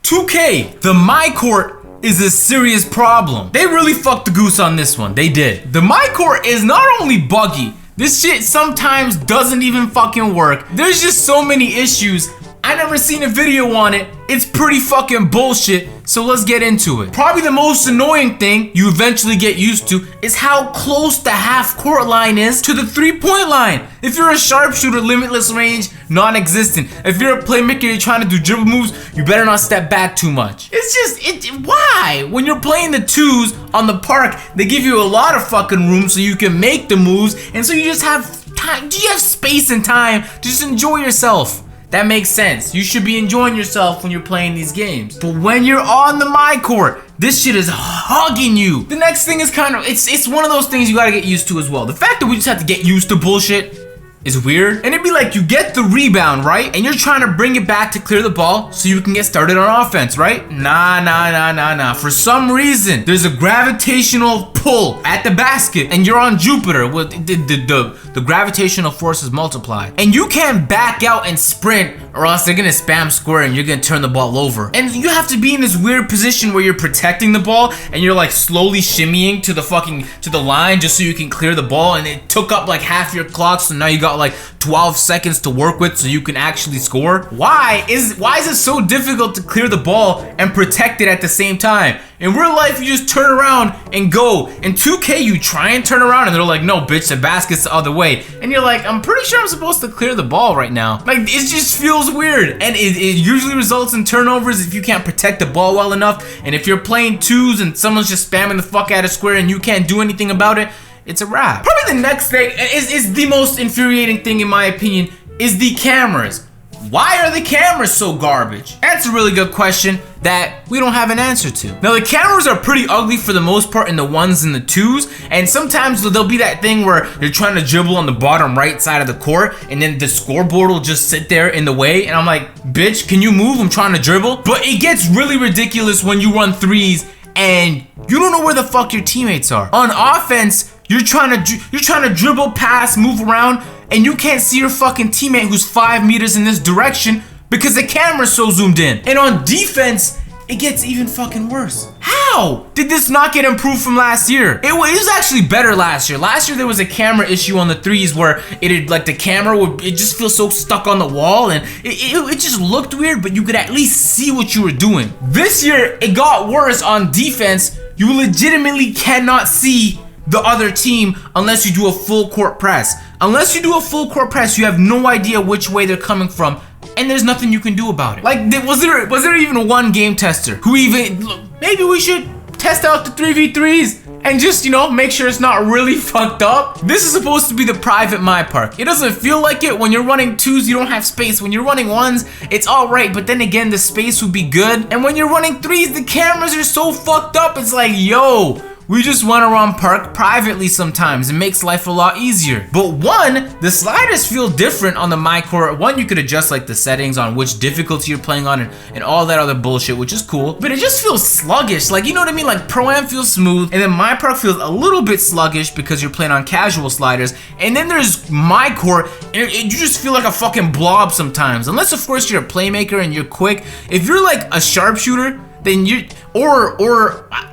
2K, the Mycourt is a serious problem. They really fucked the goose on this one. They did. The Mycourt is not only buggy, this shit sometimes doesn't even fucking work. There's just so many issues. I never seen a video on it. It's pretty fucking bullshit, so let's get into it. Probably the most annoying thing you eventually get used to is how close the half-court line is to the three-point line. If you're a sharpshooter, limitless range, non-existent. If you're a playmaker, you're trying to do dribble moves, you better not step back too much. It's just, why? When you're playing the twos on the park, they give you a lot of fucking room so you can make the moves, and so you just have time, you have space and time to just enjoy yourself. That makes sense. You should be enjoying yourself when you're playing these games. But when you're on the Mycourt, this shit is hugging you. The next thing is kind of, it's one of those things you gotta get used to as well. The fact that we just have to get used to bullshit is weird. And it'd be like you get the rebound, right? And you're trying to bring it back to clear the ball so you can get started on offense, right? Nah. For some reason, there's a gravitational pull at the basket and you're on Jupiter with the gravitational forces multiply. And you can't back out and sprint or else they're gonna spam square and you're gonna turn the ball over. And you have to be in this weird position where you're protecting the ball and you're like slowly shimmying to the line just so you can clear the ball, and it took up like half your clock, so now you got like 12 seconds to work with so you can actually score. Why is it so difficult to clear the ball and protect it at the same time? In real life, you just turn around and go. In 2K, you try and turn around and they're like, no, bitch, the basket's the other way. And you're like, I'm pretty sure I'm supposed to clear the ball right now. Like, it just feels weird. And it usually results in turnovers if you can't protect the ball well enough. And if you're playing twos and someone's just spamming the fuck out of square and you can't do anything about it, it's a wrap. Probably the next thing is the most infuriating thing in my opinion is the cameras. Why are the cameras so garbage? That's a really good question that we don't have an answer to. Now the cameras are pretty ugly for the most part in the ones and the twos, and sometimes there'll be that thing where you're trying to dribble on the bottom right side of the court and then the scoreboard will just sit there in the way, and I'm like, bitch, can you move? I'm trying to dribble. But it gets really ridiculous when you run threes and you don't know where the fuck your teammates are. On offense, you're trying to dribble, pass, move around, and you can't see your fucking teammate who's 5 meters in this direction because the camera's so zoomed in. And on defense, it gets even fucking worse. How did this not get improved from last year? It was actually better last year. Last year there was a camera issue on the threes where the camera would just feel so stuck on the wall and it just looked weird, but you could at least see what you were doing. This year it got worse on defense. You legitimately cannot see the other team unless you do a full court press. Unless you do a full court press, you have no idea which way they're coming from, and there's nothing you can do about it. Like, was there even one game tester who even, look, maybe we should test out the 3v3s and just, make sure it's not really fucked up? This is supposed to be the private my park. It doesn't feel like it. When you're running twos, you don't have space. When you're running ones, it's all right, but then again, the space would be good. And when you're running threes, the cameras are so fucked up. It's like, yo, we just want to run park privately sometimes. It makes life a lot easier. But one, the sliders feel different on the Mycourt. One, you could adjust like the settings on which difficulty you're playing on and all that other bullshit, which is cool. But it just feels sluggish. Like, you know what I mean? Like Pro-Am feels smooth, and then Mypark feels a little bit sluggish because you're playing on casual sliders. And then there's Mycourt, and you just feel like a fucking blob sometimes. Unless of course you're a playmaker and you're quick. If you're like a sharpshooter, then you or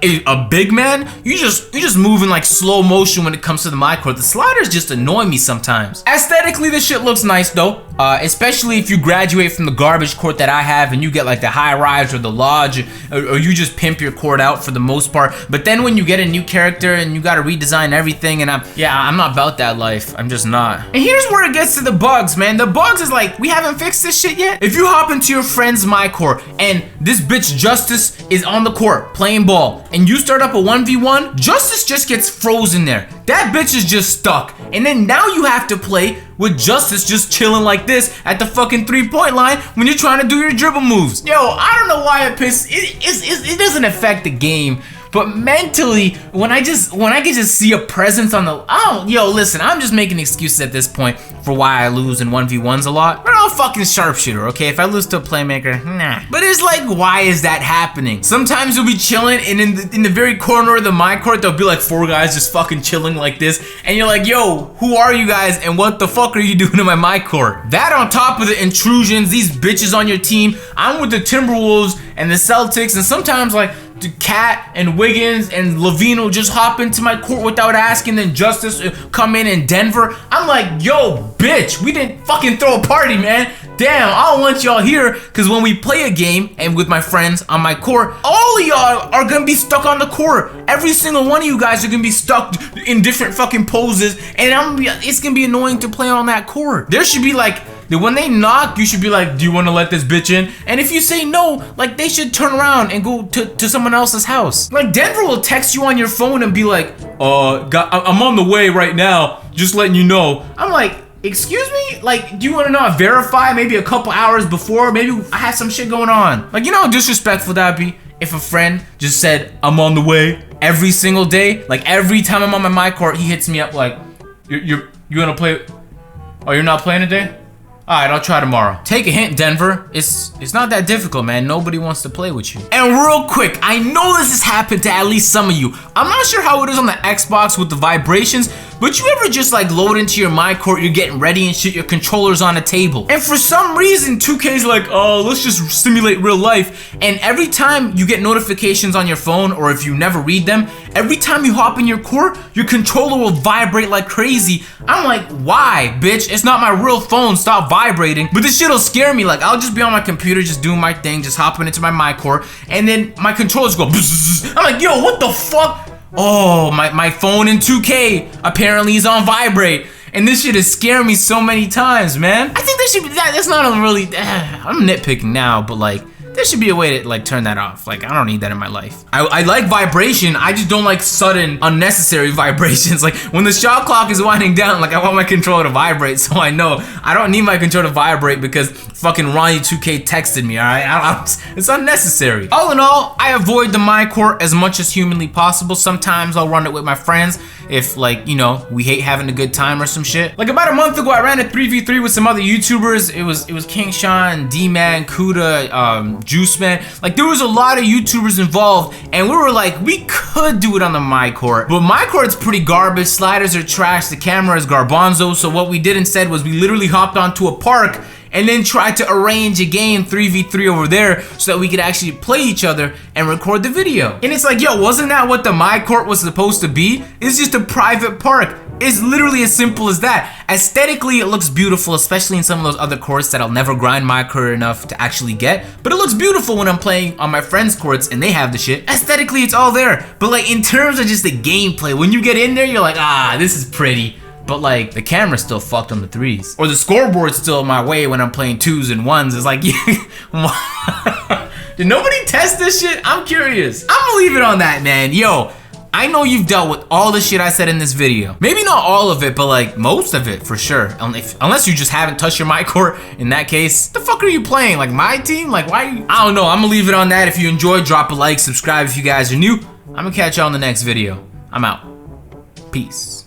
a big man, you just move in like slow motion when it comes to the Mycourt. The sliders just annoy me sometimes. Aesthetically, this shit looks nice though, especially if you graduate from the garbage court that I have and you get like the high rise or the lodge, or you just pimp your court out for the most part. But then when you get a new character and you gotta redesign everything, and I'm not about that life. I'm just not. And here's where it gets to the bugs, man. The bugs is like, we haven't fixed this shit yet. If you hop into your friend's Mycourt and this bitch Justice is on the court playing ball and you start up a 1v1, Justice just gets frozen there. That bitch is just stuck. And then now you have to play with Justice just chilling like this at the fucking 3-point line when you're trying to do your dribble moves. Yo, I don't know why it doesn't affect the game, But mentally, when I can just see a presence on the, yo, listen, I'm just making excuses at this point for why I lose in 1v1s a lot. But I'm a fucking sharpshooter, okay? If I lose to a playmaker, nah. But it's like, why is that happening? Sometimes you'll be chilling, and in the very corner of the Mycourt, there'll be like 4 guys just fucking chilling like this, and you're like, yo, who are you guys, and what the fuck are you doing in my Mycourt? That on top of the intrusions, these bitches on your team. I'm with the Timberwolves and the Celtics, and sometimes like Cat and Wiggins and Levine will just hop into my court without asking, then Justice come in Denver. I'm like, yo, bitch, we didn't fucking throw a party, man. Damn, I don't want y'all here, because when we play a game and with my friends on my court, all of y'all are gonna be stuck on the court. Every single one of you guys are gonna be stuck in different fucking poses, and it's gonna be annoying to play on that court. There should be like, when they knock, you should be like, do you want to let this bitch in? And if you say no, like, they should turn around and go to someone else's house. Like, Denver will text you on your phone and be like, I'm on the way right now, just letting you know. I'm like, excuse me? Like, do you want to not verify maybe a couple hours before? Maybe I had some shit going on. Like, you know how disrespectful that'd be if a friend just said, I'm on the way every single day? Like, every time I'm on my Mycourt, he hits me up like, you gonna play? Oh, you're not playing today? Alright, I'll try tomorrow. Take a hint, Denver. It's not that difficult, man. Nobody wants to play with you. And real quick, I know this has happened to at least some of you. I'm not sure how it is on the Xbox with the vibrations, but you ever just like load into your Mycourt, you're getting ready and shit, your controller's on a table. And for some reason, 2K's like, oh, let's just simulate real life. And every time you get notifications on your phone, or if you never read them, every time you hop in your court, your controller will vibrate like crazy. I'm like, why, bitch? It's not my real phone. Stop vibrating. But this shit'll scare me. Like, I'll just be on my computer, just doing my thing, just hopping into my Mycourt, and then my controllers go bzzz. I'm like, yo, what the fuck? Oh, my phone in 2K apparently is on vibrate. And this shit has scared me so many times, man. I think there should be that's not a really, I'm nitpicking now, but like, there should be a way to like turn that off. Like, I don't need that in my life. I like vibration. I just don't like sudden, unnecessary vibrations. Like, when the shot clock is winding down, like, I want my controller to vibrate, so I know I don't need my controller to vibrate because fucking Ronnie 2K texted me, alright? It's unnecessary. All in all, I avoid the Mycourt as much as humanly possible. Sometimes I'll run it with my friends if, like, you know, we hate having a good time or some shit. Like, about a month ago, I ran a 3v3 with some other YouTubers. It was King Sean, D-Man, Kuda, Juice Man. Like, there was a lot of YouTubers involved, and we were like, we could do it on the Mycourt, but Mycourt's pretty garbage. Sliders are trash, the camera is garbanzo. So what we did instead was we literally hopped onto a park and then tried to arrange a game 3v3 over there so that we could actually play each other and record the video. And it's like, yo, wasn't that what the Mycourt was supposed to be? It's just a private park. It's literally as simple as that. Aesthetically, it looks beautiful, especially in some of those other courts that I'll never grind Mycourt enough to actually get. But it looks beautiful when I'm playing on my friends' courts and they have the shit. Aesthetically, it's all there. But like, in terms of just the gameplay, when you get in there, you're like, ah, this is pretty. But like, the camera's still fucked on the 3s. Or the scoreboard's still my way when I'm playing 2s and 1s. It's like, yeah. Did nobody test this shit? I'm curious. I'm gonna leave it on that, man. Yo, I know you've dealt with all the shit I said in this video. Maybe not all of it, but like most of it for sure. Unless you just haven't touched your Mycourt. In that case, the fuck are you playing? Like my team? Like why? I don't know. I'm gonna leave it on that. If you enjoyed, drop a like, subscribe if you guys are new. I'm gonna catch y'all in the next video. I'm out. Peace.